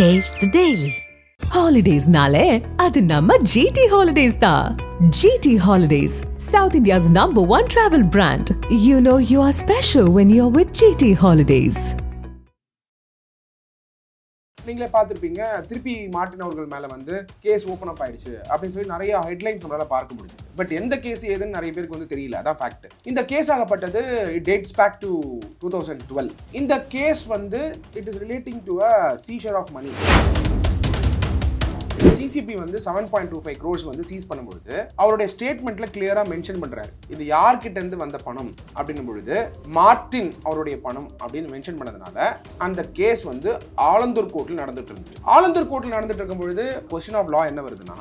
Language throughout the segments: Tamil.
Taste the Daily. Holidays-nale, adu namma GT Holidays da. GT Holidays, South India's #1 travel brand. You know you are special when you're with GT Holidays. நீங்களே பார்த்துருப்பீங்க, திருப்பி மார்ட்டின் அவர்கள் மேலே வந்து கேஸ் ஓப்பன் அப் ஆயிடுச்சு அப்படின்னு சொல்லி நிறைய ஹெட்லைன்ஸ் நம்மளால பார்க்க முடியுது. பட் எந்த கேஸ் ஏதுன்னு நிறைய பேருக்கு வந்து தெரியல, அதான் ஃபேக்ட். இந்த கேஸ் ஆகப்பட்டது டேட்ஸ் பேக் டு 2012. இந்த கேஸ் வந்து it is relating to a seizure of money. CCB வந்து 7.25 crores வந்து சீஸ் பண்ணும்பொழுது அவருடைய ஸ்டேட்மெண்ட்ல கிளியரா மென்ஷன் பண்றாரு, இது யார்கிட்ட இருந்து வந்த பணம் அப்படின்னும் பொழுது மார்ட்டின் அவருடைய பணம் அப்படின்னு மென்ஷன் பண்ணதுனால அந்த கேஸ் வந்து ஆலந்தூர் கோர்ட்ல நடந்துட்டு இருந்துச்சு. ஆலந்தூர் கோர்ட்ல நடந்துட்டு இருக்கும் பொழுது பொசிஷன் ஆஃப் லா என்ன வருதுன்னா,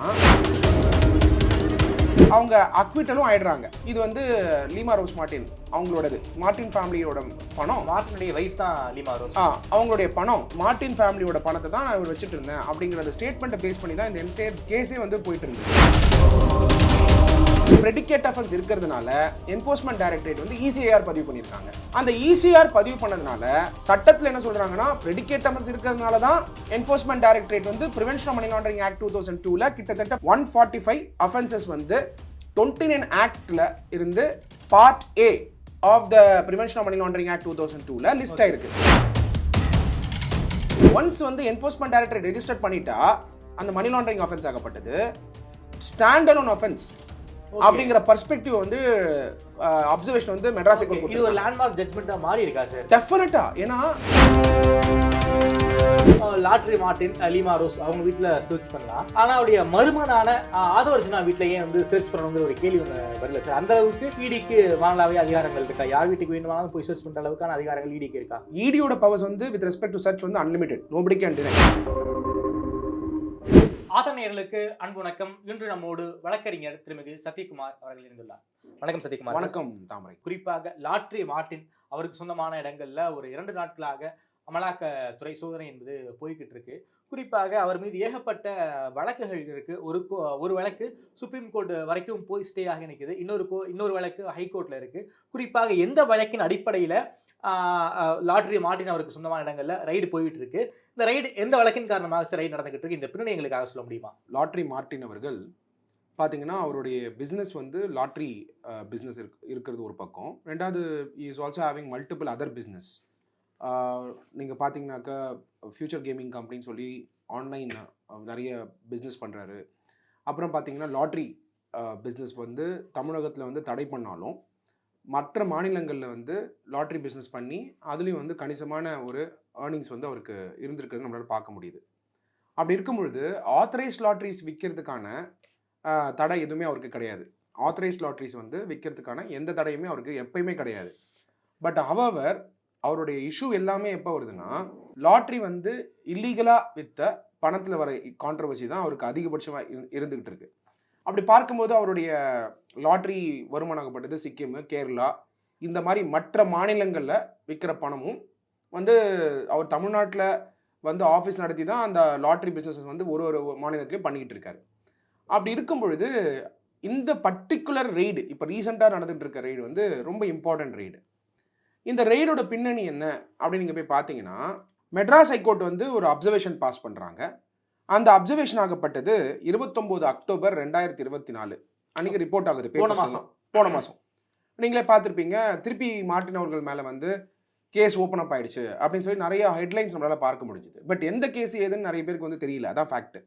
அவங்க அக்விட்டலும் ஆயிடுறாங்க. இது வந்து லீமா ரோஸ் மார்ட்டின் அவங்களோடது, மார்ட்டின் ஃபேமிலியோட பணம். மார்ட்டினுடைய வைஃப் தான் லீமா ரோஸ். அவங்களுடைய பணம், மார்ட்டின் ஃபேமிலியோட பணத்தை தான் நான் இவர் வச்சுட்டு இருந்தேன் அப்படிங்கிற ஸ்டேட்மெண்ட்டை பேஸ் பண்ணி தான் இந்த என்டையர் கேஸே வந்து போயிட்டு இருந்தது. பிரெடிகேட் அஃபென்ஸ் இருக்கிறதுனால என்ஃபோர்ஸ்மெண்ட் டைரக்டரேட் வந்து ECIR பதிவு பண்ணியிருக்காங்க. அந்த ECIR பதிவு பண்ணதுனால சட்டத்தில் என்ன சொல்றாங்கன்னா, பிரெடிகேட் அஃபென்ஸ் இருக்கிறதுனால தான் என்ஃபோர்ஸ்மெண்ட் டைரக்டரேட் வந்து prevention of money laundering act 2002ல கிட்டத்தட்ட 145 அஃபென்சஸ் வந்து 29 ஆக்ட்ல இருந்து part A of the prevention of money laundering act 2002ல லிஸ்ட் ஆயிருக்கு. ஒன்ஸ் வந்து என்ஃபோர்ஸ்மெண்ட் டைரக்டரேட் ரெஜிஸ்டர் பண்ணிட்டா அந்த மணி லாண்டரிங் அஃபென்ஸ் ஆகப்பட்டது ஸ்டாண்ட் அலோன் அஃபென்ஸ் அப்படிங்கிற பெர்ஸ்பெக்டிவ் வந்து அப்சர்வேஷன் வந்து மெட்ராஸ் ஹைகோர்ட் இது ஒரு லேண்ட்மார்க் ஜட்ஜ்மெண்டா மாறி இருக்கா சார்? டெஃபினட்டா. ஏன்னா லாட்ரி மார்ட்டின் லீமா ரோஸ் அவங்க வீட்டில் சர்ச் பண்ணலாம், ஆனால் அவருடைய மருமனான ஆதவர்ஜனா வீட்டிலேயே வந்து சர்ச் பண்ணணுங்கிற ஒரு கேள்வி வரல சார். அந்த அளவுக்கு இடிக்கு வாங்கலாவே அதிகாரங்கள் இருக்கா? யார் வீட்டுக்கு வேணுமானாலும் போய் சர்ச் பண்ணுற அளவுக்கான அதிகாரங்கள் இடிக்கு இருக்கா? இடியோட பவர்ஸ் வந்து வித் ரெஸ்பெக்ட் டு சர்ச் வந்து அன்லிமிட்டெட், நோபடி கேன் டினை. ஆதரநேயர்களுக்கு அன்பு வணக்கம். இன்று நம்மோடு வழக்கறிஞர் திருமிகு சத்யகுமார் அவர்கள் இருந்துள்ளார். வணக்கம் சத்யகுமார். வணக்கம் தாமரை. குறிப்பாக லாட்ரி மார்ட்டின் அவருக்கு சொந்தமான இடங்கள்ல ஒரு 2 நாட்களாக அமலாக்கத்துறை சோதனை என்பது போய்கிட்டு இருக்கு. குறிப்பாக அவர் மீது ஏகப்பட்ட வழக்குகள் இருக்கு. ஒரு வழக்கு சுப்ரீம் கோர்ட் வரைக்கும் போய் ஸ்டே ஆகி நிற்குது. இன்னொரு வழக்கு ஹைகோர்ட்ல இருக்கு. குறிப்பாக எந்த வழக்கின் அடிப்படையில லாட்ரி மார்ட்டின் அவருக்கு சொந்தமான இடங்கள்ல ரைடு போயிட்டு இருக்கு, இந்த ரைடு எந்த வழக்கின் காரணமாக ரைடு நடந்துகிட்டு இருக்கு, இந்த பின்னணி எங்களுக்காக சொல்ல முடியுமா? லாட்ரி மார்ட்டின் அவர்கள் பார்த்தீங்கன்னா அவருடைய பிஸ்னஸ் வந்து லாட்ரி பிஸ்னஸ் இருக்கிறது ஒரு பக்கம். ரெண்டாவது is also having multiple other business. நீங்கள் பார்த்தீங்கன்னாக்கா ஃபியூச்சர் கேமிங் கம்பெனின்னு சொல்லி ஆன்லைன் நிறைய பிஸ்னஸ் பண்ணுறாரு. அப்புறம் பார்த்தீங்கன்னா லாட்ரி பிஸ்னஸ் வந்து தமிழகத்தில் வந்து தடை பண்ணாலும் மற்ற மாநிலங்களில் வந்து லாட்ரி பிஸ்னஸ் பண்ணி அதுலேயும் வந்து கணிசமான ஒரு ஏர்னிங்ஸ் வந்து அவருக்கு இருந்திருக்கிறது நம்மளால் பார்க்க முடியுது. அப்படி இருக்கும் பொழுது ஆத்தரைஸ்ட் லாட்ரிஸ் விற்கிறதுக்கான தடை எதுவுமே அவருக்கு கிடையாது. ஆத்தரைஸ்ட் லாட்ரிஸ் வந்து விற்கிறதுக்கான எந்த தடையுமே அவருக்கு எப்பயுமே கிடையாது. பட் ஹவவர் அவருடைய இஷ்யூ எல்லாமே எப்போ வருதுன்னா, லாட்ரி வந்து இல்லீகலாக விற்ற பணத்தில் வர கான்ட்ரவர்சி தான் அவருக்கு அதிகபட்சமாக இருந்துகிட்டு இருக்கு. அப்படி பார்க்கும்போது அவருடைய லாட்ரி வருமானப்பட்டது சிக்கிம், கேரளா இந்த மாதிரி மற்ற மாநிலங்களில் விற்கிற பணமும் வந்து அவர் தமிழ்நாட்டில் வந்து ஆஃபீஸ் நடத்தி தான் அந்த லாட்ரி பிஸ்னஸஸ் வந்து ஒரு மாநிலத்திலையும் பண்ணிக்கிட்டு இருக்காரு. அப்படி இருக்கும் பொழுது இந்த பர்டிகுலர் ரெய்டு, இப்போ ரீசெண்டாக நடந்துகிட்டு இருக்க ரெய்டு வந்து ரொம்ப இம்பார்ட்டன்ட் ரெய்டு. இந்த ரெய்டோட பின்னணி என்ன அப்படின்னு நீங்கள் போய் பார்த்தீங்கன்னா, மெட்ராஸ் ஹைகோர்ட் வந்து ஒரு அப்சர்வேஷன் பாஸ் பண்ணுறாங்க. அந்த அப்சர்வேஷன் ஆகப்பட்டது 29 அக்டோபர் 2024 அன்றைக்கி ரிப்போர்ட் ஆகுது. போன மாதம் நீங்களே பார்த்துருப்பீங்க, திருப்பி மார்ட்டின் அவர்கள் மேலே வந்து கேஸ் ஓப்பன் அப் ஆயிடுச்சு அப்படின்னு சொல்லி நிறைய ஹெட்லைன்ஸ் நம்மளால் பார்க்க முடிஞ்சுது. பட் எந்த கேஸ் ஏதுன்னு நிறைய பேருக்கு வந்து தெரியல, அதான் ஃபேக்ட்.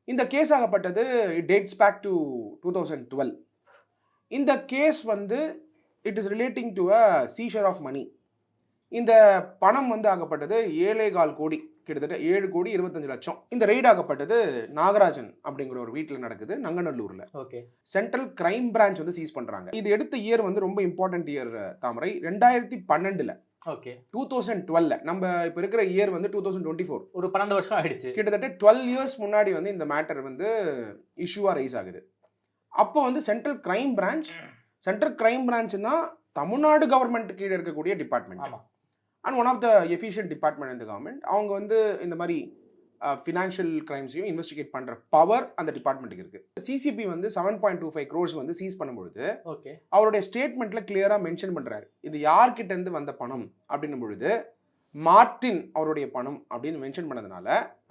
இந்த கேஸ் ஆகப்பட்டது டேட்ஸ் பேக் டு 2012. இந்த கேஸ் வந்து it is relating to a seizure of money. இந்த பணம் வந்து ஆகப்பட்டது 7.25 கோடி, கிட்டத்தட்ட 7,25,00,000. இந்த ரெய்டு ஆகப்பட்டது நாகராஜன் அப்படிங்கிற ஒரு வீட்டில் நடக்குது, நங்கநல்லூரில். ஓகே. சென்ட்ரல் கிரைம் பிரான்ச் வந்து சீஸ் பண்ணுறாங்க. இது எடுத்த இயர் வந்து ரொம்ப இம்பார்ட்டன்ட் இயர் தாமரை. 2012. ஓகே. 2012 நம்ம இப்போ இருக்கிற இயர் வந்து 2024. ஒரு 12 வருஷம் ஆயிடுச்சு. கிட்டத்தட்ட 12 இயர்ஸ் முன்னாடி வந்து இந்த மேட்டர் வந்து இஷ்யூவாக ரைஸ் ஆகுது. அப்போ வந்து சென்ட்ரல் கிரைம் பிரான்ச்னா தமிழ்நாடு கவர்மெண்ட் கீழே இருக்கக்கூடிய department and one of the efficient department இந்த கவர்மெண்ட். அவங்க வந்து இந்த மாதிரி ஃபினான்ஷியல் கிரைம்ஸையும் இன்வெஸ்டிகேட் பண்ணுற பவர் அந்த டிபார்ட்மெண்ட்டுக்கு இருக்குது. சிசிபி வந்து 7.25 crores வந்து சீஸ் பண்ணும்பொழுது அவருடைய ஸ்டேட்மெண்ட்டில் கிளியராக மென்ஷன் பண்ணுறாரு, இது யார்கிட்ட இருந்து வந்த பணம் அப்படின்னும் பொழுது மார்டின் அவருடைய பணம் அப்படின்னு மென்ஷன் பண்ணதுனால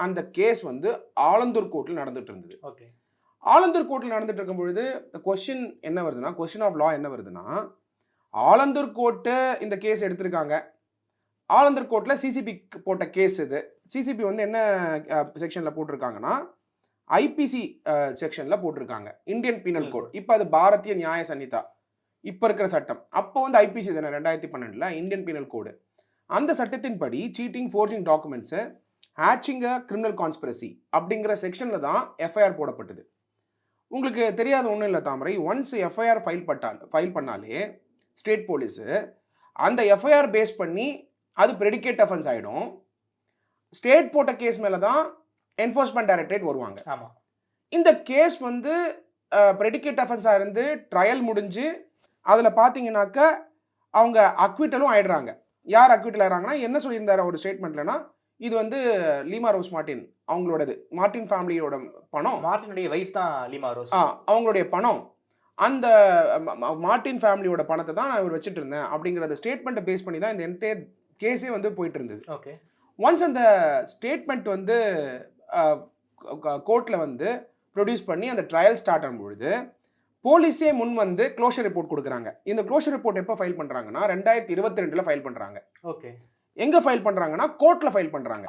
அந்த கேஸ் வந்து ஆலந்தூர் கோர்ட்டில் நடந்துட்டு இருந்தது. ஓகே, ஆலந்தூர் கோர்ட்டில் நடந்துட்டு இருக்கும் பொழுது கொஸ்டின் என்ன வருதுன்னா, கொஸ்டின் ஆஃப் லா என்ன வருதுன்னா, ஆலந்தூர் கோர்ட்டு இந்த கேஸ் எடுத்திருக்காங்க. ஆலந்தூர் கோர்ட்டில் சிசிபி போட்ட கேஸ் இது. சிசிபி வந்து என்ன செக்ஷனில் போட்டிருக்காங்கன்னா, ஐபிசி செக்ஷனில் போட்டிருக்காங்க, இந்தியன் பீனல் கோட். இப்போ அது பாரதிய நியாய சன்னிதா இப்போ இருக்கிற சட்டம். அப்போ வந்து ஐபிசி தானே 2012 இந்தியன் பீனல் கோடு. அந்த சட்டத்தின்படி சீட்டிங், ஃபோர்ஜிங் டாக்குமெண்ட்ஸு, ஹேட்சிங் கிரிமினல் கான்ஸ்பிரசி அப்படிங்கிற செக்ஷனில் தான் எஃப்ஐஆர் போடப்பட்டது. உங்களுக்கு தெரியாத ஒன்றும் இல்லை தாமரை, ஒன்ஸ் எஃப்ஐஆர் ஃபைல் பண்ணாலே ஸ்டேட் போலீஸு அந்த எஃப்ஐஆர் பேஸ் பண்ணி அது ப்ரெடிகேட் அஃபென்ஸ் ஆகிடும். ஸ்டேட் போட்ட கேஸ் மேலே தான் என்ஃபோர்ஸ்மெண்ட் டைரக்டரேட் வருவாங்க. ஆமாம், இந்த கேஸ் வந்து ப்ரெடிகேட் அஃபென்ஸாக இருந்து ட்ரையல் முடிஞ்சு அதில் பார்த்தீங்கன்னாக்க அவங்க அக்விட்டலும் ஆயிடுறாங்க. யார் அக்விட்டல் ஆகிறாங்கன்னா, என்ன சொல்லியிருந்தார் ஒரு ஸ்டேட்மெண்ட்லனா, இது வந்து லீமா ரோஸ் மார்டின் அவங்களோடது, மார்டின் ஃபேமிலியோட பணம், மார்டினுடைய வைஃப் தான் லீமா ரோஸ், அவங்களுடைய பணம், அந்த மார்டின் ஃபேமிலியோட பணத்தை தான் நான் இவர் வச்சுட்டு இருந்தேன் அப்படிங்கிறத ஸ்டேட்மெண்ட்டை பேஸ் பண்ணி தான் இந்த என்டையர் கேஸே வந்து போயிட்டு இருந்தது. ஓகே, ஒன்ஸ் அந்த ஸ்டேட்மெண்ட் வந்து கோர்ட்டில் வந்து ப்ரொடியூஸ் பண்ணி அந்த ட்ரையல் ஸ்டார்ட் ஆகும்பொழுது போலீஸே முன் வந்து க்ளோஷர் ரிப்போர்ட் கொடுக்குறாங்க. இந்த க்ளோஷர் ரிப்போர்ட் எப்போ ஃபைல் பண்ணுறாங்கன்னா 2022 ஃபைல் பண்ணுறாங்க. ஓகே, எங்கே ஃபைல் பண்ணுறாங்கன்னா கோர்ட்டில் ஃபைல் பண்ணுறாங்க,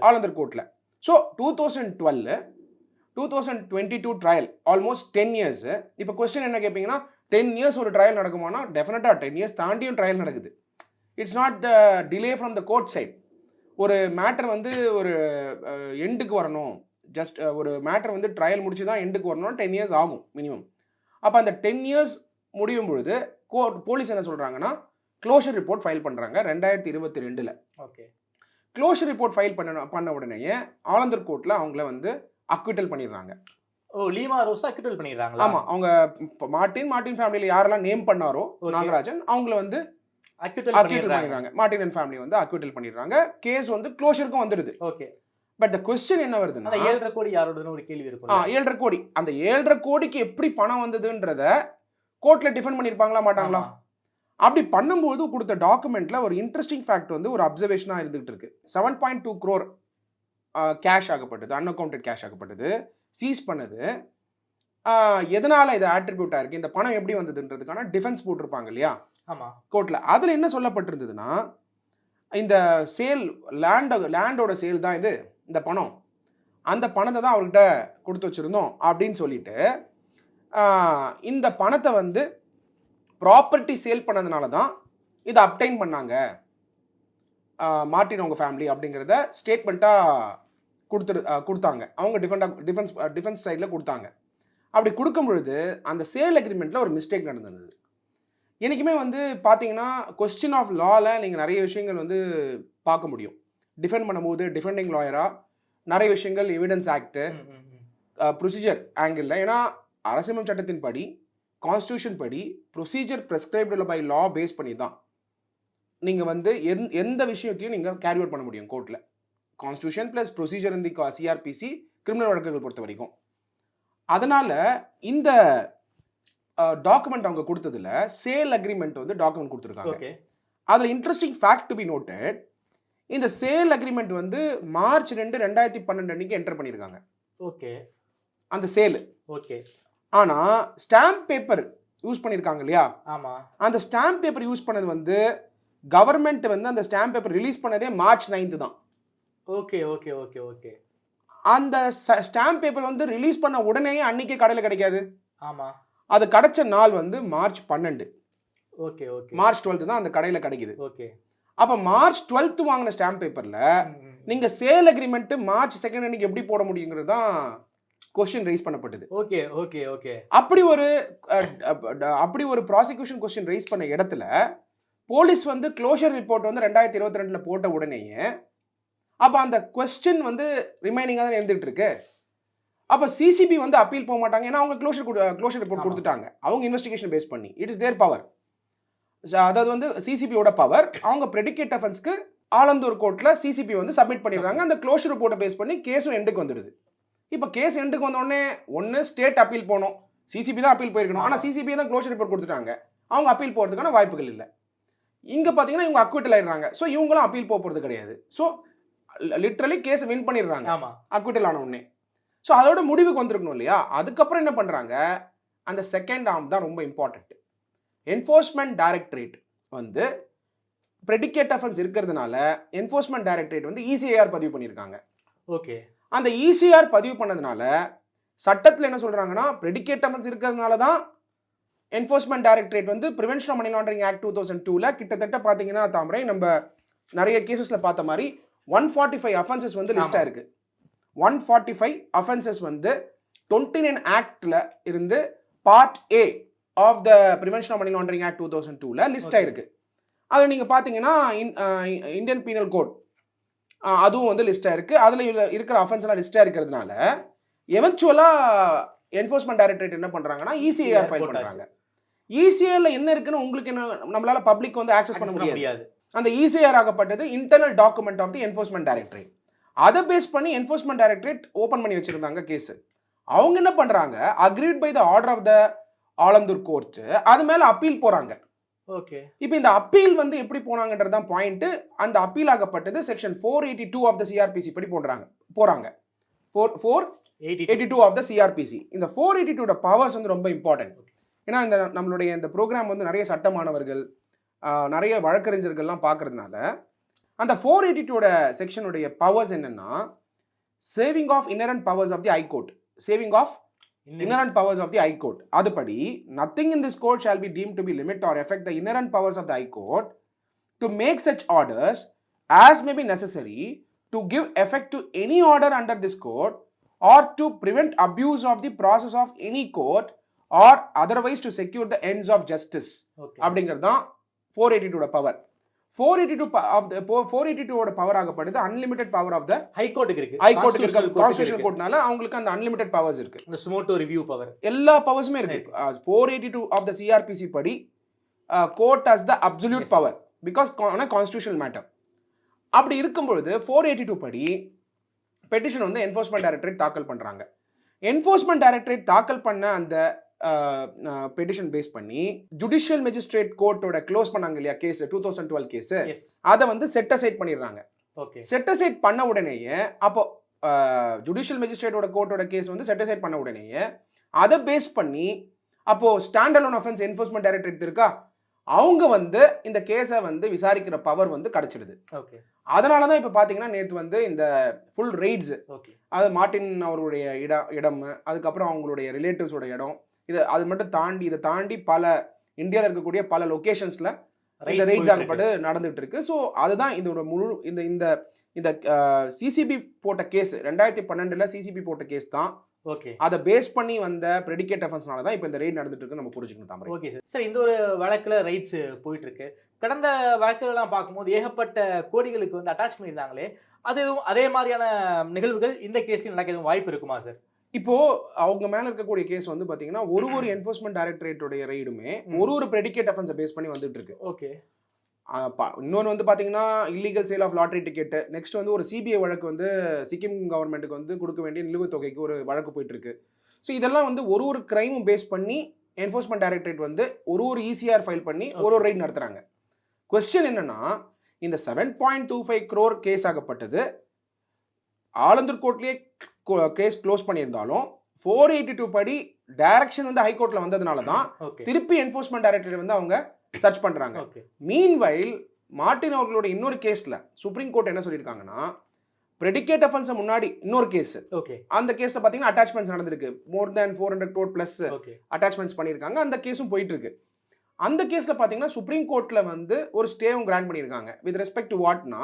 ஆலந்தூர் கோர்ட்டில். So 2012 2022 trial, almost 10 years. இப்போ கொஸ்டின் என்ன கேட்பீங்கன்னா, 10 years ஒரு ட்ரையல் நடக்குமானா, டெஃபினட்டாக 10 years தாண்டியும் ட்ரையல் நடக்குது. It's not the delay from the court side. ஒரு மேட்டர் வந்து ஒரு எண்டுக்கு வரணும், ஜஸ்ட் ஒரு மேட்டர் வந்து ட்ரையல் முடிச்சு தான் எண்டுக்கு வரணும்னா 10 years ஆகும் மினிமம். அப்போ அந்த 10 years முடியும் பொழுது போலீஸ் என்ன சொல்கிறாங்கன்னா, க்ளோஷர் ரிப்போர்ட் ஃபைல் பண்ணுறாங்க 2022. ஓகே, க்ளோஷர் ரிப்போர்ட் ஃபைல் பண்ண உடனேயே ஆலந்தூர் கோர்ட்டில் அவங்கள வந்து அக்விட்டல் பண்ணிடுறாங்க. ஓ, லீமா ரோஸ் அக்விட்டல் பண்ணிடுறாங்களா? ஆமாம், அவங்க மார்டின் ஃபேமிலியில் யாரெல்லாம் நேம் பண்ணாரோ நாகராஜன், அவங்கள வந்து அக்விட்டல் பண்ணிடுறாங்க. மார்டின் அண்ட் ஃபேமிலி வந்து அக்விட்டல் பண்ணிடுறாங்க. கேஸ் வந்து க்ளோஷருக்கும் வந்துடுது. ஓகே, பட் த கொஸ்டின் என்ன வருதுன்னா, 7.5 கோடி யாரோடன்னு ஒரு கேள்வி இருக்கும். 7.5 கோடி, அந்த 7.5 கோடிக்கு எப்படி பணம் வந்ததுன்றத கோர்ட்ல டிஃபெண்ட் பண்ணியிருப்பாங்களா மாட்டாங்களா? அப்படி பண்ணும்போது கொடுத்த டாக்குமெண்ட்ல ஒரு இன்ட்ரெஸ்டிங் ஃபேக்ட் வந்து ஒரு அப்சர்வேஷனாக இருந்துகிட்டு இருக்கு. 7.2 crore கேஷ் ஆகப்பட்டது, அன்அக்கௌண்டட் கேஷ் ஆகப்பட்டது, சீஸ் பண்ணது. எதனால இது ஆட்ரிபியூட் ஆயிருக்கு, இந்த பணம் எப்படி வந்ததுன்றதுக்கான டிஃபென்ஸ் போட்டிருப்பாங்க இல்லையா கோர்ட்ல. அதுல என்ன சொல்லப்பட்டிருந்ததுன்னா, இந்த சேல் லேண்டோட சேல் தான் இது, இந்த பணம், அந்த பணத்தை தான் அவர்கிட்ட கொடுத்து வச்சிருந்தோம் அப்படின்னு சொல்லிட்டு இந்த பணத்தை வந்து ப்ராப்பர்ட்டி சேல் பண்ணதுனால தான் இதை அப்டைன் பண்ணாங்க மார்டின் அவங்க ஃபேமிலி அப்படிங்கிறத ஸ்டேட்மெண்ட்டாக கொடுத்தாங்க. அவங்க டிஃபென்ஸ் சைடில் கொடுத்தாங்க. அப்படி கொடுக்கும் பொழுது அந்த சேல் அக்ரிமெண்ட்டில் ஒரு மிஸ்டேக் நடந்தது. என்றைக்குமே வந்து பார்த்தீங்கன்னா கொஸ்டின் ஆஃப் லாவில் நீங்கள் நிறைய விஷயங்கள் வந்து பார்க்க முடியும். டிஃபெண்ட் பண்ணும்போது டிஃபெண்டிங் லாயராக நிறைய விஷயங்கள், எவிடன்ஸ் ஆக்டு, ப்ரொசீஜர் ஆங்கிளில், ஏன்னா அரசியலமைப்பு சட்டத்தின் படி, கான்ஸ்டியூஷன் படி procedure prescribed by law face பண்ணி தான் நீங்கள் வந்து எந்த விஷயத்தையும் நீங்கள் கேரி அவுட் பண்ண முடியும் கோர்ட்டில். கான்ஸ்டியூஷன் ப்ளஸ் ப்ரொசீஜர் இந்த சிஆர்பிசி கிரிமினல் வழக்குகள் பொறுத்த வரைக்கும். அதனால் இந்த டாக்குமெண்ட் அவங்க கொடுத்ததுல சேல் அக்ரிமெண்ட் வந்து டாக்குமெண்ட் கொடுத்துருக்காங்க. அதில் interesting fact to be noted, இந்த சேல் அக்ரிமெண்ட் வந்து March 2, 2012 அன்னைக்கு என்டர் பண்ணியிருக்காங்க. ஓகே, அந்த சேல். ஓகே, ஆனால் ஸ்டாம்ப் பேப்பர் யூஸ் பண்ணியிருக்காங்க இல்லையா? ஆமாம். அந்த ஸ்டாம்ப் பேப்பர் யூஸ் பண்ணது வந்து கவர்மெண்ட் வந்து அந்த ஸ்டாம்ப் பேப்பர் ரிலீஸ் பண்ணதே March 9 தான். Okay okay okay okay. அந்த ஸ்டாம்ப் பேப்பர் வந்து ரிலீஸ் பண்ண உடனேயே அன்னைக்கே கடையில் கிடைக்காது. ஆமாம். அது கிடைச்ச நாள் வந்து March 12. Okay okay. March 12 தான் அந்த கடையில் கிடைக்குது. ஓகே. அப்போ March 12 வாங்கின ஸ்டாம்ப் பேப்பரில் நீங்கள் சேல் அக்ரிமெண்ட் March 2 அன்னைக்கு எப்படி போட முடியுங்கிறது தான் கொஸ்டின் ரைஸ் பண்ணப்பட்டது. Okay okay okay. அப்படி ஒரு ப்ராசிக்யூஷன் கொஸ்டின் ரைஸ் பண்ண இடத்துல போலீஸ் வந்து க்ளோஷர் ரிப்போர்ட் வந்து 2022 போட்ட உடனேயே அப்போ அந்த கொஸ்டின் வந்து ரிமைனிங்காக தான் இருந்துகிட்டு இருக்கு. அப்போ சிசிபி வந்து அப்பீல் போக மாட்டாங்க, ஏன்னா அவங்க க்ளோஷர் ரிப்போர்ட் கொடுத்துட்டாங்க. அவங்க இன்வெஸ்டிகேஷன் பேஸ் பண்ணி இட் இஸ் தேர் பவர். அதாவது வந்து சிசிபியோட பவர். அவங்க ப்ரெடிகேட் அஃபென்ஸ்க்கு ஆலந்தூர் கோர்ட்டில் சிசிபி வந்து சப்மிட் பண்ணிடுறாங்க. அந்த க்ளோஷர் ரிப்போர்ட்டை பேஸ் பண்ணி கேஸும் எண்டுக்கு வந்துடுது. இப்போ கேஸ் எண்டுக்கு வந்தோடனே ஒன்று ஸ்டேட் அப்பீல் போகணும், சிசிபி தான் அப்பீல் போயிருக்கணும். ஆனால் சிசிபி தான் க்ளோஷர் ரிப்போர்ட் கொடுத்துட்டாங்க, அவங்க அப்பீல் போகிறதுக்கான வாய்ப்புகள் இல்லை. இங்கே பார்த்தீங்கன்னா இவங்க அக்விட்டல் ஆயிடுறாங்க. ஸோ இவங்களும் அப்பீல் போகிறது கிடையாது. ஸோ லிட்ரலி கேஸ் வின் பண்ணிடுறாங்க அக்விட்டல் ஆன உடனே. ஸோ அதோட முடிவுக்கு வந்திருக்கணும் இல்லையா? அதுக்கப்புறம் என்ன பண்ணுறாங்க, அந்த செகண்ட் ஆர்ம் தான் ரொம்ப இம்பார்ட்டன்ட். என்ஃபோர்ஸ்மெண்ட் டைரக்டரேட் வந்து ப்ரெடிகேட் அஃபென்ஸ் இருக்கிறதுனால என்ஃபோர்ஸ்மெண்ட் டைரக்டரேட் வந்து இசிஐஆர் பதிவு பண்ணியிருக்காங்க. ஓகே. அந்த இசிஆர் பதிவு பண்ணதுனால சட்டத்தில் என்ன சொல்கிறாங்கன்னா, ப்ரெடிகேட் அஃபென்ஸ் இருக்கிறதுனால தான் என்ஃபோர்ஸ்மெண்ட் டைரக்டரேட் வந்து prevention of money laundering act 2002ல் கிட்டத்தட்ட பார்த்தீங்கன்னா தாமரை நம்ம நிறைய கேசஸில் பார்த்த மாதிரி 145 அஃபென்சஸ் வந்து லிஸ்டாக இருக்குது. 145 அஃபென்சஸ் வந்து 29 ஆக்டில் இருந்து part A of the prevention of money laundering act 2002ல் லிஸ்ட் ஆயிருக்கு. அதில் நீங்கள் பார்த்தீங்கன்னா இந்தியன் பீனல் கோட் அதுவும் வந்து லிஸ்டாக இருக்குது. அதில் இருக்கிற அஃபென்ஸ்லாம் லிஸ்டாக இருக்கிறதுனால எவென்ச்சுவலாக என்ஃபோர்ஸ்மெண்ட் டைரக்டரேட் என்ன பண்ணுறாங்கன்னா இசிஐஆர் ஃபைல் பண்ணுறாங்க. இசிஐஆரில் என்ன இருக்குன்னு உங்களுக்கு என்ன நம்மளால பப்ளிக் வந்து ஆக்சஸ் பண்ண முடியாது. அந்த இசிஐஆர் ஆகப்பட்டது internal document of the enforcement directorate. அதை பேஸ் பண்ணி என்ஃபோர்ஸ்மெண்ட் டைரக்டரேட் ஓப்பன் பண்ணி வச்சிருந்தாங்க கேஸ். அவங்க என்ன பண்ணுறாங்க, aggrieved by the order of the Alandur court, அது மேலே அப்பீல் போகிறாங்க. ஓகே. இப்போ இந்த அப்பீல் வந்து எப்படி போனாங்கன்றது தான் பாயிண்ட். அந்த அப்பீல் ஆகப்பட்டது செக்ஷன் 482 ஆஃப் த சிஆர்பிசி படி போறாங்க. 482 ஆஃப் த சிஆர்பிசி. இந்த 482 பவர்ஸ் வந்து ரொம்ப இம்பார்ட்டன்ட். ஏன்னா இந்த நம்மளுடைய இந்த ப்ரோக்ராம் வந்து நிறைய சட்டமானவர்கள் நிறைய வழக்கறிஞர்கள்லாம் பார்க்கறதுனால அந்த 482 செக்ஷனுடைய பவர்ஸ் என்னன்னா, saving of inherent powers of the high court, saving of inherent powers of the High Court. அதுபடி nothing in this court shall be deemed to be limit or affect the inherent powers of the High Court to make such orders as may be necessary to give effect to any order under this court or to prevent abuse of the process of any court or otherwise to secure the ends of justice. அப்படிங்கிறது தான் 482 பவர். 482 பவர் ஆகப்படுது அன்லிமிட்டட் பவர் ஆஃப் த ஹைகோர்ட்டுக்கு இருக்கு. ஹைகோர்ட்டுக்கு இருக்கு, கான்ஸ்டிடியூஷனல் கோர்ட்னால அவங்களுக்கு அந்த அன்லிமிட்டட் பவர்ஸ் இருக்கு. இந்த சுமோட்டோ ரிவ்யூ பவர் எல்லா பவர்ஸுமே இருக்கு. 482 ஆஃப் த சிஆர்பிசி படி court has the absolute power because constitutional matter. அப்படி இருக்கும் பொழுது 482 படி பெட்டிஷன் வந்து என்ஃபோர்ஸ்மெண்ட் டைரக்டரேட் தாக்கல் பண்றாங்க. என்ஃபோர்ஸ்மெண்ட் டைரக்டரேட் தாக்கல் பண்ண அந்த பெட்டிஷன் பேஸ் பண்ணி ஜுடிஷியல் மேஜிஸ்ட்ரேட் கோர்ட்டோட க்ளோஸ் பண்ணாங்க இல்லையா கேஸ், 2012 கேஸ், அதை வந்து செட் அசைட் பண்ணிடுறாங்க. செட் அசைட் பண்ண உடனேயே அப்போ ஜுடிஷியல் மேஜிஸ்ட்ரேட்டோட கோர்ட்டோட கேஸ் வந்து செட் அசைட் பண்ண உடனேயே அதை பேஸ் பண்ணி அப்போ stand alone offence enforcement directorate இருக்கா, அவங்க வந்து இந்த கேஸை வந்து விசாரிக்கிற பவர் வந்து கிடைச்சிடுது. அதனால தான் இப்போ பார்த்தீங்கன்னா நேற்று வந்து இந்த ஃபுல் ரெய்ட்ஸ், அது மார்ட்டின் அவருடைய இடம், அதுக்கப்புறம் அவங்களுடைய ரிலேட்டிவ்ஸோட இடம், அது மட்டும் தாண்டி இதை தாண்டி பல இந்தியாவில் இருக்கக்கூடிய பல லொகேஷன்ஸ்ல இந்த ரெய்ட்ஸ் ஆகப்பட்டு நடந்துட்டு இருக்கு. ஸோ அதுதான் இதோட முழு இந்த இந்த சிசிபி போட்ட கேஸ் 2012 சிசிபி போட்ட கேஸ் தான். ஓகே. அதை பேஸ் பண்ணி வந்த ப்ரெடிகேட் அஃபென்ஸ்னால தான் இப்போ இந்த ரெய்ட் நடந்துட்டு இருக்கு நம்ம புரிஞ்சுக்கணும் தாமரை. Okay sir. சார் இந்த ஒரு வழக்கில் ரைட்ஸ் போயிட்டு இருக்கு. கடந்த வழக்குகள்லாம் பார்க்கும்போது ஏகப்பட்ட கோடிகளுக்கு வந்து அட்டாச் பண்ணியிருந்தாங்களே, அது எதுவும் அதே மாதிரியான நிகழ்வுகள் இந்த கேஸ்லையும் நடக்க எதுவும் வாய்ப்பு இருக்குமா சார்? இப்போ அவங்க மேல இருக்கக்கூடிய கேஸ் வந்து பாத்தீங்கன்னா ஒரு என்ஃபோர்ஸ்மெண்ட் டைரக்டரேட்டோட ரெய்டுமே ஒரு ப்ரெடிகேட் அஃபென்ஸை பேஸ் பண்ணி வந்துட்டு இருக்கு. ஓகே. இன்னொன்று வந்து பாத்தீங்கன்னா illegal sale of lottery ticket, next வந்து ஒரு சிபிஐ வழக்கு வந்து சிக்கிம் கவர்மெண்ட்டுக்கு வந்து கொடுக்க வேண்டிய நிலுவைத் தொகைக்கு ஒரு வழக்கு போயிட்டு இருக்கு. ஸோ இதெல்லாம் வந்து ஒரு கிரைமும் பேஸ் பண்ணி என்ஃபோர்ஸ்மெண்ட் டைரக்டரேட் வந்து ஒரு இசிஆர் ஃபைல் பண்ணி ஒரு ரெய்ட் நடத்துறாங்க. கொஸ்டின் என்னன்னா, இந்த 7.25 crore கேஸ் ஆகப்பட்டது ஆலந்தூர் கோர்ட்லயே கேஸ் க்ளோஸ் பண்ணியிருந்தாலும் 482 படி டைரக்ஷன் வந்து ஹைகோர்ட்ல வந்ததுனால தான் திருப்பி என்ஃபோர்ஸ்மெண்ட் டைரக்டரேட் வந்து அவங்க சர்ச் பண்றாங்க. மீன்வைல் மார்ட்டின் அவர்களோட இன்னொரு கேஸ்ல சுப்ரீம் கோர்ட் என்ன சொல்லியிருக்காங்கன்னா, ப்ரெடிகேட் அஃபென்ஸ் முன்னாடி இன்னொரு கேஸ், அந்த கேஸ்ல பாத்தீங்கன்னா அட்டாச்மெண்ட்ஸ் நடந்திருக்கு, மோர் தேன் 400 crore பிளஸ் அட்டாச்மெண்ட்ஸ் பண்ணியிருக்காங்க. அந்த கேஸும் போயிட்டு இருக்கு. அந்த கேஸ்ல பாத்தீங்கன்னா சுப்ரீம் கோர்ட்ல வந்து ஒரு ஸ்டேவும் கிராண்ட் பண்ணியிருக்காங்க. வித் ரெஸ்பெக்ட் டு வாட்னா,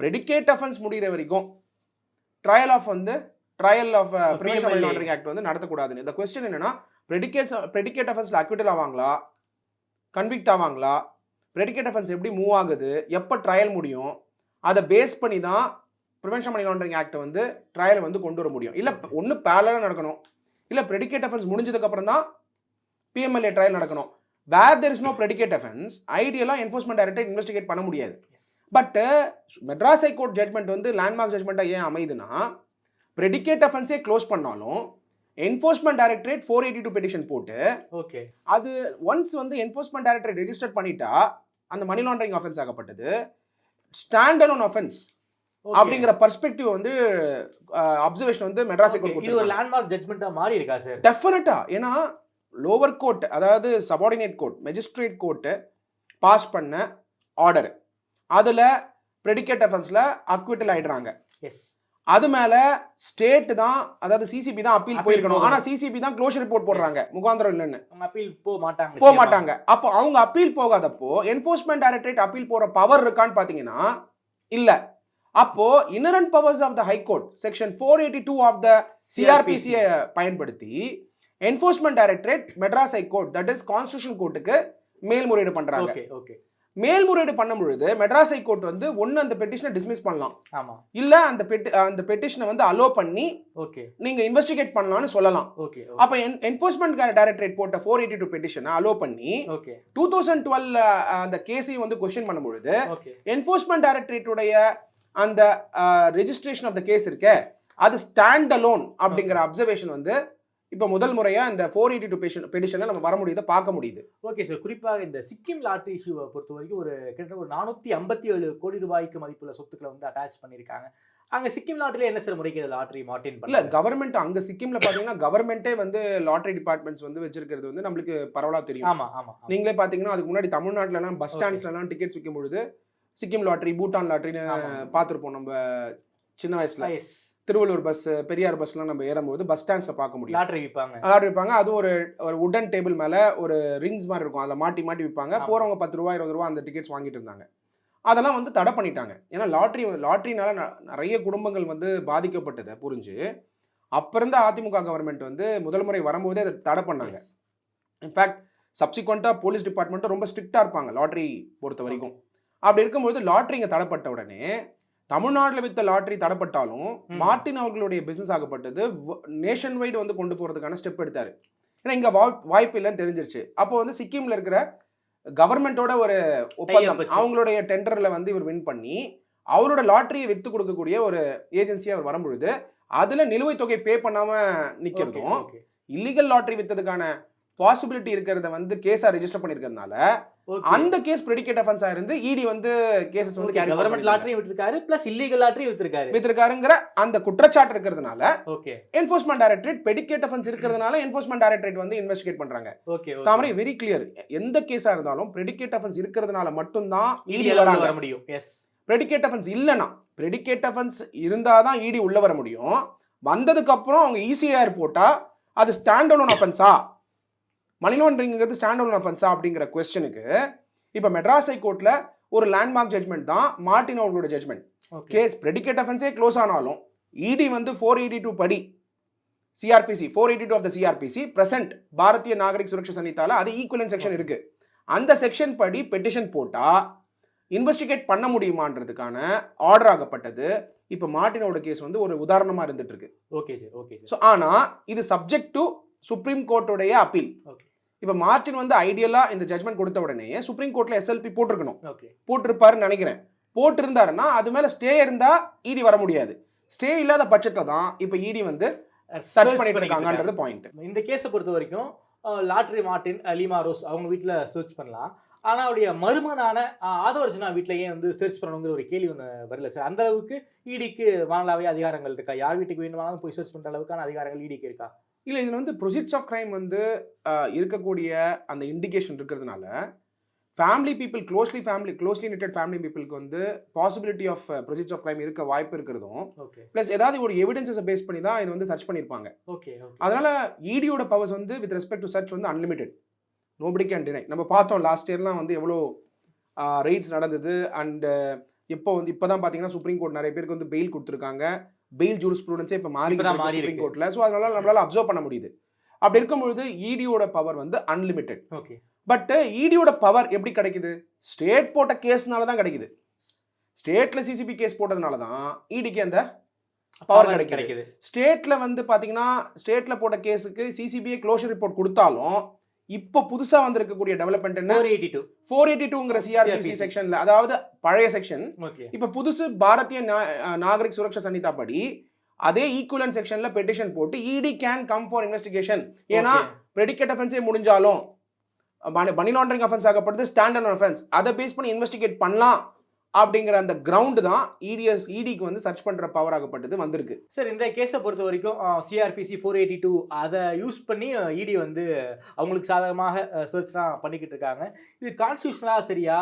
ப்ரெடிகேட் அஃபென்ஸ் முடிகிற வரைக்கும் trial of prevention of laundering act வந்து நடத்தக்கூடாதுன்னு. இந்த கொஸ்டின் என்னன்னா, ப்ரெடிகேட் அஃபென்ஸ்ல அக்விட்டல் ஆவாங்களா, கன்விக்ட் ஆவாங்களா, ப்ரெடிகேட் அஃபென்ஸ் எப்படி மூவ் ஆகுது, எப்போ ட்ரையல் முடியும், அதை பேஸ் பண்ணி தான் ப்ரிவென்ஷன் மணி லாண்டரிங் ஆக்ட் வந்து ட்ரையல் வந்து கொண்டு வர முடியும். இல்லை ஒன்று பேரலாக நடக்கணும், இல்லை ப்ரெடிகேட் அஃபென்ஸ் முடிஞ்சதுக்கு அப்புறம் தான் பிஎம்எல்ஏ ட்ரையல் நடக்கணும். Where there is no predicate offence ஐடியலாக என்ஃபோர்ஸ்மெண்ட் டைரக்டரேட் இன்வெஸ்டிகேட் பண்ண முடியாது. பட் மெட்ராஸ் ஹைகோர்ட் ஜட்மெண்ட் வந்து லேண்ட்மார்க் ஜட்மெண்ட்டாக ஏன் அமைதுன்னா, ப்ரெடிகேட் அஃபென்ஸே க்ளோஸ் பண்ணாலும் என்ஃபோர்ஸ்மெண்ட் டைரக்டரேட் 482 பெட்டிஷன் போட்டு அது ஒன்ஸ் வந்து என்ஃபோர்ஸ்மெண்ட் டைரக்டரேட் ரெஜிஸ்டர் பண்ணிட்டா அந்த மணி லாண்டரிங் ஆஃபென்ஸ் ஆகப்பட்டது ஸ்டாண்ட் அலோன் ஆஃபென்ஸ் அப்படிங்கிற பர்ஸ்பெக்டிவ் வந்து அப்சர்வேஷன் வந்து மெட்ராஸ் ஹைகோர்ட் இது ஒரு லேண்ட்மார்க் ஜட்ஜ்மெண்டா மாறி இருக்கா சார்? டெஃபினட்டா. ஏன்னா லோவர் கோர்ட் அதாவது subordinate court magistrate court pass பண்ண ஆர்டர் அதுல ப்ரெடிகேட் அஃபென்ஸ்ல அக்விட்டல் ஆயிடுறாங்க. எஸ். அது மேல ஸ்டேட் தான் அதாவது சிசிபி தான் அப்பீல் போயிருக்கணும். ஆனா சிசிபி தான் க்ளோஷர் ரிப்போர்ட் போடுறாங்க முகாந்திரம் இல்லைன்னு. அப்பீல் போக மாட்டாங்க. அப்போ அவங்க அப்பீல் போகாதப்போ என்ஃபோர்ஸ்மெண்ட் டைரக்டரேட் அப்பீல் போற பவர் இருக்கான்னு பாத்தீங்கன்னா இல்ல. அப்போ inherent powers of the high court section 482 of the CrPC பயன்படுத்தி enforcement directorate Madras high court that is constitution கோர்ட்டுக்கு மேல்முறையீடு பண்றாங்க. மேல்முறையீடு பண்ணும் பொழுது மெட்ராஸ் ஹை கோர்ட் வந்து ஒன்னு அந்த பெட்டிஷனை டிஸ்மிஸ் பண்ணலாம், இல்ல அந்த பெட்டிஷனை வந்து அலோ பண்ணி நீங்க இன்வெஸ்டிகேட் பண்ணலாம்னு சொல்லலாம். அப்ப என்ஃபோர்ஸ்மெண்ட் டைரக்டரேட் போட்ட 482 பெட்டிஷனை அலோ பண்ணி 2012 அந்த கேஸையும் வந்து கொஸ்டின் பண்ணும் பொழுது என்ஃபோர்ஸ்மெண்ட் டைரக்டரேட்டுடைய அந்த ரெஜிஸ்ட்ரேஷன் ஆஃப் த கேஸ் இருக்க அது ஸ்டாண்ட் அலோன் அப்படிங்கிற அப்சர்வேஷன் வந்து இப்போ முதல் முறையா இந்த 482 பெட்டிஷன்ல நம்ம வர முடியுது பார்க்க முடியுது. Okay sir. குறிப்பாக இந்த சிக்கிம் லாட்டரி இஷ்யூவை பொறுத்த வரைக்கும் கிட்டத்தட்ட ஒரு 457 கோடி ரூபாய்க்கு மதிப்புள்ள சொத்துக்களை வந்து அட்டாச் பண்ணியிருக்காங்க. அங்க சிக்கிம் லாட்டரியில என்ன சார் முறைக்கு லாட்டரி மார்டின் இல்ல கவர்மெண்ட் அங்க சிக்கிம்ல பாத்தீங்கன்னா கவர்மெண்டே வந்து லாட்டரி டிபார்ட்மெண்ட்ஸ் வந்து வச்சிருக்கிறது வந்து நம்மளுக்கு பரவலா தெரியும். ஆமா ஆமா. நீங்களே பாத்தீங்கன்னா அதுக்கு முன்னாடி தமிழ்நாட்டுல எல்லாம் பஸ் ஸ்டாண்ட்ல எல்லாம் டிக்கெட்ஸ் விற்கும் பொழுது சிக்கிம் லாட்டரி பூட்டான் லாட்டரின்னு பார்த்துருப்போம் நம்ம சின்ன வயசுல. திருவள்ளூர் பஸ் பெரியார் பஸ்லாம் நம்ம ஏறும்போது பஸ் ஸ்டாண்ட்ஸ்ல பார்க்க முடியும் லாட்டரி விற்பாங்க. அது ஒரு உடன் டேபிள் மேல ஒரு ரிங்ஸ் மாதிரி இருக்கும், அதில் மாட்டி மாட்டி விற்பாங்க. போறவங்க 10 ரூபா 20 ரூபா அந்த டிக்கெட்ஸ் வாங்கிட்டு இருந்தாங்க. அதெல்லாம் வந்து தடை பண்ணிட்டாங்க. ஏன்னா லாட்டரினால நிறைய குடும்பங்கள் வந்து பாதிக்கப்பட்டதை புரிஞ்சு அப்ப இருந்த அதிமுக கவர்மெண்ட் வந்து முதல் முறை வரும்போதே அதை தடை பண்ணாங்க. இன்ஃபேக்ட் சப்சிக்வெண்டா போலீஸ் டிபார்ட்மெண்ட்டும் ரொம்ப ஸ்ட்ரிக்டா இருப்பாங்க லாட்டரி பொறுத்த வரைக்கும். அப்படி இருக்கும்போது லாட்டரிங்க தடைப்பட்ட உடனே தமிழ்நாட்டில் வித்த லாட்டரி தடைப்பட்டாலும் மார்டின் அவர்களுடைய பிசினஸ் ஆகப்பட்டது நேஷன் வைடு வந்து கொண்டு போறதுக்கான ஸ்டெப் எடுத்தாரு. ஏன்னா இங்க வாய்ப்பு இல்லைன்னு தெரிஞ்சிருச்சு. அப்போ வந்து சிக்கிம்ல இருக்கிற கவர்மெண்டோட ஒரு ஒப்பந்தம் அவங்களுடைய டெண்டர்ல வந்து இவர் வின் பண்ணி அவரோட லாட்டரியை வித்து கொடுக்கக்கூடிய ஒரு ஏஜென்சியா அவர் வரும்பொழுது அதுல நிலுவைத் தொகை பே பண்ணாம நிக்கிறதும் இல்லீகல் லாட்டரி வித்ததுக்கான பாசிபிலிட்டி இருக்கிறத வந்து கேஸா ரெஜிஸ்டர் பண்ணிருக்கிறதுனால அந்த கேஸ் பிரெடிகேட் அஃபென்ஸா இருந்து இடி வந்து கேसेस வந்து கவர்மெண்ட் லாட்டரி வித்திருக்காரு பிளஸ் இல்லீகல் லாட்டரி வித்திருக்காருங்கற அந்த குற்றச்சாட்டு இருக்கிறதுனால என்ஃபோர்ஸ்மெண்ட் டைரக்டரேட் பிரெடிகேட் அஃபென்ஸ் இருக்கிறதுனால என்ஃபோர்ஸ்மெண்ட் டைரக்டரேட் வந்து இன்வெஸ்டிகேட் பண்றாங்க. தாமரை வெரி கிளியர், எந்த கேஸா இருந்தாலும் பிரெடிகேட் அஃபென்ஸ் இருக்கிறதுனால மட்டும் தான் இடி வர முடியும். எஸ், பிரெடிகேட் அஃபென்ஸ் இல்லனா பிரெடிகேட் அஃபென்ஸ் இருந்தாதான் இடி உள்ள வர முடியும். வந்ததுக்கு அப்புறம் அவங்க இசிஆர் போட்டா அது ஸ்டாண்ட் அலோன் அஃபென்ஸா மணி லாண்டரிங்கிறது ஸ்டாண்ட் அலோன் அஃபென்ஸா அப்படிங்கிற क्वेश्चनக்கு இப்போ மெட்ராஸ் ஹை கோர்ட்ல ஒரு லேண்ட்மார்க் ஜட்ஜ்மெண்ட் தான் மார்டின் அவர்களோட ஜட்ஜ்மெண்ட். கேஸ் பிரெடிகேட் அஃபென்ஸே க்ளோஸ் ஆனாலும் இடி வந்து 482 படி CrPC 482 of the CrPC present Bharatiya Nagarik Suraksha சன்னிதால அது ஈக்குவலன்ட் செக்ஷன் இருக்கு. அந்த செக்ஷன் படி பெட்டிஷன் போட்டா இன்வெஸ்டிகேட் பண்ண முடியுமான்றதுக்கான ஆர்டர் ஆகப்பட்டது. இப்போ மார்டினோட கேஸ் வந்து ஒரு உதாரணமா இருந்துட்டு இருக்கு. Okay sir, okay sir. So ஆனா இது சப்ஜெக்ட் டு சுப்ரீம் கோர்ட்டோடைய அப்பீல். இப்போ மார்டின் வந்து ஐடியலா இந்த ஜட்மெண்ட் கொடுத்த உடனே சுப்ரீம் கோர்ட்ல எஸ்எல்பி போட்டிருக்கணும், போட்டிருப்பாருன்னு நினைக்கிறேன். போட்டிருந்தாருன்னா அது மேல ஸ்டே இருந்தா இடி வர முடியாது. ஸ்டே இல்லாத பட்சத்துல தான் இப்போ இடி வந்து சர்ச் பண்ணிட்டு இருக்காங்கன்றது பாயிண்ட். இந்த கேஸை பொறுத்த வரைக்கும் லாட்டரி மார்டின் லீமா ரோஸ் அவங்க வீட்டில் சர்ச் பண்ணலாம். ஆனால் அவருடைய மருமனான ஆதவர்ஜுனா வீட்டிலேயே வந்து சர்ச் பண்ணணுங்கிற ஒரு கேள்வி ஒன்று வரல சார். அந்த அளவுக்கு இடிக்கு வாங்கலாவே அதிகாரங்கள் இருக்கா? யார் வீட்டுக்கு வேணுமானாலும் போய் சர்ச் பண்ணுற அளவுக்கான அதிகாரங்கள் இடிக்கு இருக்கா? இல்லை, இதில் வந்து ப்ரொசீஜர்ஸ் ஆஃப் கிரைம் வந்து இருக்கக்கூடிய அந்த இண்டிகேஷன் இருக்கிறதுனால family people closely knitted family பீப்புளுக்கு வந்து possibility of procedures of crime இருக்க வாய்ப்பு இருக்கிறதும் ப்ளஸ் ஏதாவது ஒரு எவிடன்ஸை பேஸ் பண்ணி தான் இது வந்து சர்ச் பண்ணியிருப்பாங்க. அதனால இடியோட பவர்ஸ் வந்து வித் ரெஸ்பெக்ட் டு சர்ச் வந்து அன்லிமிட்டெட், நோபடி கேன் டினை. நம்ம பார்த்தோம் லாஸ்ட் இயர்லாம் வந்து எவ்வளோ ரைட்ஸ் நடந்தது. அண்ட் இப்போ தான் பார்த்தீங்கன்னா சுப்ரீம் கோர்ட் நிறைய பேருக்கு வந்து பெயில் கொடுத்துருக்காங்க. பெயில் ஜூரிஸ்ப்ரூடன்ஸே இப்போ மாறி சுப்ரீம் கோர்ட்ல. ஸோ அதனால நம்மளால அப்சர்வ் பண்ண முடியுது. அப்படி இருக்கும்பொழுது இடியோட பவர் வந்து அன்லிமிட்டெட். பட் இடியோட பவர் எப்படி கிடைக்குது? ஸ்டேட் போட்ட கேஸ்னால தான் கிடைக்குது. ஸ்டேட்ல சிசிபி கேஸ் போட்டதுனால தான் இடிக்கு அந்த பவர் கிடைக்குது. ஸ்டேட்ல வந்து பாத்தீங்கன்னா ஸ்டேட்ல போட்ட கேஸுக்கு சிசிபிஏ க்ளோஷர் ரிப்போர்ட் கொடுத்தாலும் இப்போ புதுசா வந்திருக்கக்கூடிய டெவலப்மெண்ட் என்ன 482ங்கிற சிஆர்பிசி செக்ஷன்ல, அதாவது பழைய செக்ஷன். இப்போ புதுசு பாரதிய நாகரிக் சுரக்ஷா சன்னிதா படி அதே ஈக்குவலன்ட் செக்ஷன்ல பெட்டிஷன் போட்டு ED can come for investigation. ஏன்னா பிரெடிகேட் அஃபென்ஸே முடிஞ்சாலும் மணி லாண்டரிங் அஃபென்ஸ் ஆகப்படுது ஸ்டாண்டர்ட் அஃபென்ஸ், அதை பேஸ் பண்ணி இன்வெஸ்டிகேட் பண்ணலாம் அப்படிங்கிற அந்த கிரவுண்டு தான் இடிக்கு வந்து சர்ச் பண்ற பவர் ஆகப்பட்டது வந்திருக்கு. சார் இந்த கேஸை பொறுத்த வரைக்கும் சிஆர்பிசி 482 அதை யூஸ் பண்ணி இடி வந்து அவங்களுக்கு சாதகமாக சர்ச்லாம் பண்ணிக்கிட்டு இருக்காங்க. இது கான்ஸ்டியூஷனலாக சரியா?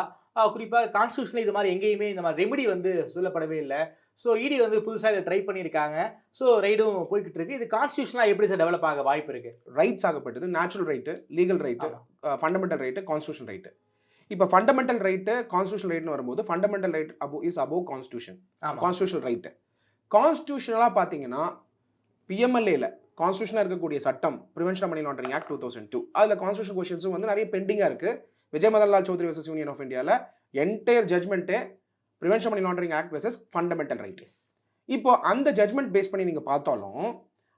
குறிப்பாக கான்ஸ்டியூஷனில் இது மாதிரி எங்கேயுமே இந்த மாதிரி ரெமெடி வந்து சொல்லப்படவே இல்லை. ஸோ இடி வந்து புதுசாக இதை ட்ரை பண்ணியிருக்காங்க. ஸோ ரைடும் போய்கிட்டு இருக்கு. இது கான்ஸ்டியூஷனாக எப்படி சார் டெவலப் ஆக வாய்ப்பு இருக்கு? ரைட்ஸ் ஆகப்பட்டது natural right, legal right, fundamental right, constitution right. இப்போ ஃபண்டமெண்டல் ரைட்டு கான்ஸ்டியூஷன் ரைட்னு வரும்போது fundamental right is above constitution, constitutional right. கான்ஸ்டியூஷனலாக பார்த்தீங்கன்னா பிஎம்எல்ஏல கான்ஸ்டியூஷனாக இருக்கக்கூடிய சட்டம் ப்ரிவென்ஷன் மணி லாண்டரிங் ஆக்ட் 2002, அதில் கான்ஸ்டியூஷன் கொஸ்டின்ஸும் வந்து நிறைய பெண்டிங்காக இருக்குது. Vijay Madanlal Choudhary versus union of இந்தியாவில் என்டையர் ஜட்மெண்ட்டே prevention money laundering act versus fundamental right. இப்போ அந்த ஜட்மெண்ட் பேஸ் பண்ணி நீங்கள் பார்த்தாலும்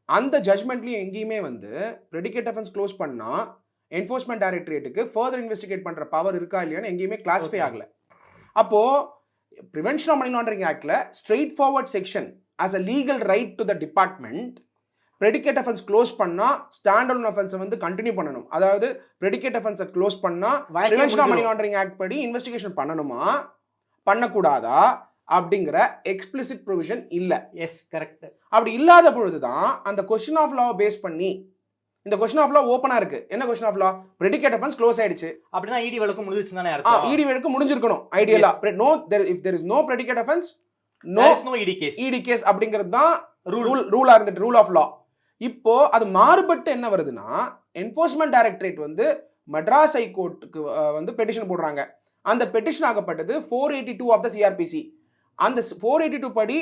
அந்த ஜட்மெண்ட்லேயும் எங்கேயுமே வந்து ப்ரெடிகேட் அஃபென்ஸ் க்ளோஸ் பண்ணால் என்ஃபோர்ஸ்மெண்ட் டைரக்டரேட்டுக்கு ஃபர்தர் இன்வெஸ்டிகேட் பண்ணுற பவர் இருக்கா இல்லையான்னு எங்கேயுமே கிளாஸிஃபை ஆகலை. அப்போது ப்ரிவென்ஷன் ஆஃப் மணி லாண்டரிங் ஆக்டில் straightforward section as a legal right to the department predicate offence close பண்ணால் ஸ்டாண்டர்ட் அஃபென்ஸை வந்து கண்டினியூ பண்ணணும். அதாவது ப்ரெடிகேட் அஃபென்ஸை க்ளோஸ் பண்ணால் prevention of money laundering act படி இன்வெஸ்டிகேஷன் பண்ணணுமா பண்ணக்கூடாதா அப்படிங்கிற எக்ஸ்பிளிசிட் ப்ரொவிஷன் இல்லை. Yes, correct. அப்படி இல்லாத பொழுது தான் அந்த கொஸ்டின் ஆஃப் லா பேஸ் பண்ணி இந்த கொஸ்டின் ஆஃப் லா ஓப்பனா இருக்கு. என்ன question of law? Predicate offence close ஆயிடுச்சு அப்படினா இடி வழக்கு முடிஞ்சிருச்சுன்னு தானே அர்த்தம். இடி வழக்கு முடிஞ்சிருக்கணும் ஐடியலா. No if there is no predicate offense no ED case அப்படிங்கிறது தான் ரூலா இருந்துட்டு ரூல் ஆஃப் லா. இப்போ அது மாறுபட்டு என்ன வருதுன்னா என்ஃபோர்ஸ்மெண்ட் டைரக்டரேட் வந்து மெட்ராஸ் ஹைகோர்ட்டுக்கு வந்து பெட்டிஷன் போடுறாங்க. அந்த பெட்டிஷன் ஆகப்பட்டது 482 ஆஃப் த சிஆர்பிசி. அந்த 482 படி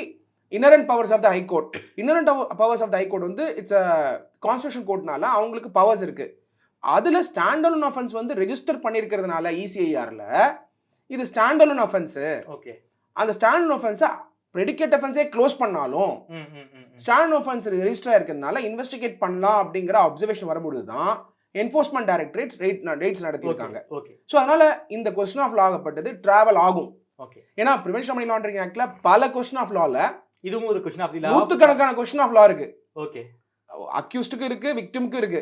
inherent powers of the high court. Inherent powers of the high court வந்து இட்ஸ் a constitution courtனால அவங்களுக்கு பவர்ஸ் இருக்கு. அதுல ஸ்டாண்டர்ட் அஃபென்ஸ் வந்து ரெஜிஸ்டர் பண்ணியிருக்கிறதுனால இசிஐஆர்ல இது ஸ்டாண்டர்ட் அஃபென்ஸ். ஓகே, அந்த ஸ்டாண்டர்ட் அஃபென்ஸை ப்ரெடிகேட் அஃபென்ஸே க்ளோஸ் பண்ணாலும் ஸ்டாண்டர்ட் அஃபென்ஸ் ரெஜிஸ்டர் ஆயிருக்கிறதுனால இன்வெஸ்டிகேட் பண்ணலாம் அப்படிங்கிற அப்சர்வேஷன் வரும்போது தான் என்ஃபோர்ஸ்மெண்ட் டைரக்டரேட் ரைட்ஸ் நடத்தியிருக்காங்க. ஸோ அதனால இந்த கொஸ்டின் ஆஃப் லா ஆகப்பட்டது டிராவல் ஆகும். ஏன்னா ப்ரிவென்ஷன் மணி லாண்டரிங் ஆக்ட்ல பல கொஸ்டின் ஆஃப் லால இதுவும் ஒரு கொஸ்டின் ஆஃப் லா, நூற்றுக்கணக்கான கொஸ்டின் ஆஃப் லா இருக்கு. ஓகே, அக்யூஸ்டுக்கு இருக்கு, விக்டிமுக்கு இருக்கு,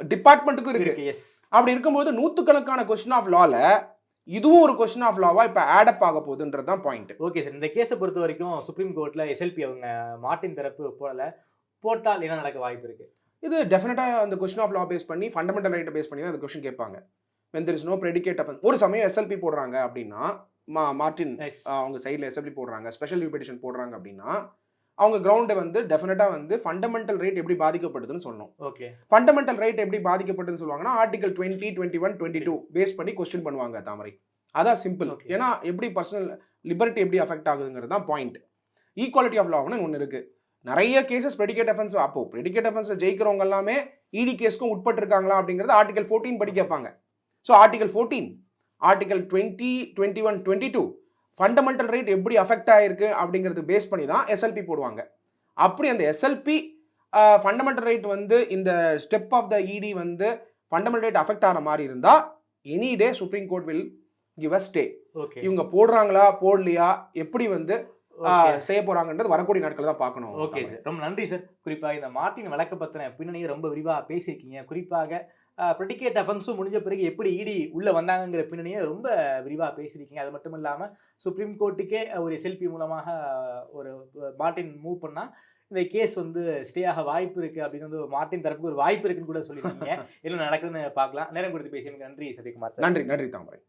டிபார்ட்மெண்ட்டுக்கும் இருக்கு. எஸ், அப்படி இருக்கும்போது நூற்றுக்கணக்கான கொஸ்டின் ஆஃப் லால இதுவும் ஒரு கொஸ்டின் ஆஃப் லாவா இப்ப ஆட் அப் ஆக போகுதுன்றது தான் பாயிண்ட். ஓகே சார், இந்த கேஸை பொறுத்த வரைக்கும் சுப்ரீம் கோர்ட்ல எஸ்எல்பி அவங்க மார்ட்டின் தரப்பு போட்டால் என்ன நடக்க வாய்ப்பு இருக்கு? இது டெஃபினட்டா அந்த கொஸ்டின் ஆஃப் லா பேஸ் பண்ணி ஃபண்டமெண்டல் ரைட்டை பேஸ் பண்ணி தான் அந்த கொஸ்டின் கேட்பாங்க. when there is no predicate offense. ஒரு சமயம் எஸ்எல்பி போடுறாங்க அப்படின்னா மார்ட்டின் அவங்க சைடில் எஸ்எல்பி போடுறாங்க, ஸ்பெஷல் லிவ் பெட்டிஷன் போடுறாங்க அப்படின்னா அவங்க கிரவுண்டை வந்து டெஃபினட்டாக வந்து ஃபண்டமெண்டல் ரைட் எப்படி பாதிக்கப்படுதுன்னு சொல்லணும். ஓகே, ஃபண்டமெண்டல் ரைட் எப்படி பாதிக்கப்படுதுன்னு சொல்லுவாங்கன்னா ஆர்டிகல் 20, 21, 22 பேஸ் பண்ணி கொஸ்டின் பண்ணுவாங்க தாமரை. அதான் சிம்பிள். ஏன்னா எப்படி பர்சனல் லிபர்ட்டி எப்படி அஃபெக்ட் ஆகுதுங்கிறது தான் பாயிண்ட். ஈக்குவாலிட்டி ஆஃப் லான்னு ஒன்று இருக்கு. நிறைய கேசஸ் ப்ரெடிகேட் அஃபென்ஸ் அப்போ ப்ரெடிகேட் அஃபென்ஸ்ல ஜெயிக்கிறவங்க எல்லாமே இடி கேஸ்க்கும் உட்பட்டு இருக்காங்களா அப்படிங்கிறது ஆர்டிகல் 14 படி கேட்பாங்க. So article 14, article 20, 21, 22 fundamental right எப்படி அஃபெக்ட் ஆகிருக்கு அப்படிங்கிறது பேஸ் பண்ணி தான் எஸ்எல்பி போடுவாங்க. அப்படி அந்த எஸ்எல்பி ஃபண்டமெண்டல் ரைட் வந்து இந்த ஸ்டெப் ஆஃப் த இடி வந்து ஃபண்டமெண்டல் ரைட் அஃபெக்ட் ஆகிற மாதிரி இருந்தால் any day supreme court will give a stay. இவங்க போடுறாங்களா போடலையா எப்படி வந்து செய்ய போறாங்கன்றது வரக்கூடிய நாட்கள் தான் பார்க்கணும். ஓகே சார், ரொம்ப நன்றி சார். குறிப்பாக இந்த மார்ட்டின் வழக்கு பத்தின பின்னணியை ரொம்ப விரிவாக பேசியிருக்கீங்க. குறிப்பாக ப்ரெடிகேட் அஃபென்ஸும் முடிஞ்ச பிறகு எப்படி இடி உள்ளே வந்தாங்கிற பின்னணியை ரொம்ப விரிவாக பேசியிருக்கீங்க. அது மட்டும் இல்லாமல் சுப்ரீம் கோர்ட்டுக்கே ஒரு எஸ்எல்பி மூலமாக ஒரு மார்ட்டின் மூவ் பண்ணால் இந்த கேஸ் வந்து ஸ்டே ஆக வாய்ப்பு இருக்குது அப்படின்னு வந்து மார்ட்டின் தரப்புக்கு ஒரு வாய்ப்பு இருக்குன்னு கூட சொல்லியிருக்கீங்க. என்ன நடக்குதுன்னு பார்க்கலாம். நேரம் கொடுத்து பேசியதுக்கு நன்றி சத்யகுமார் சார். நன்றி தாமரை.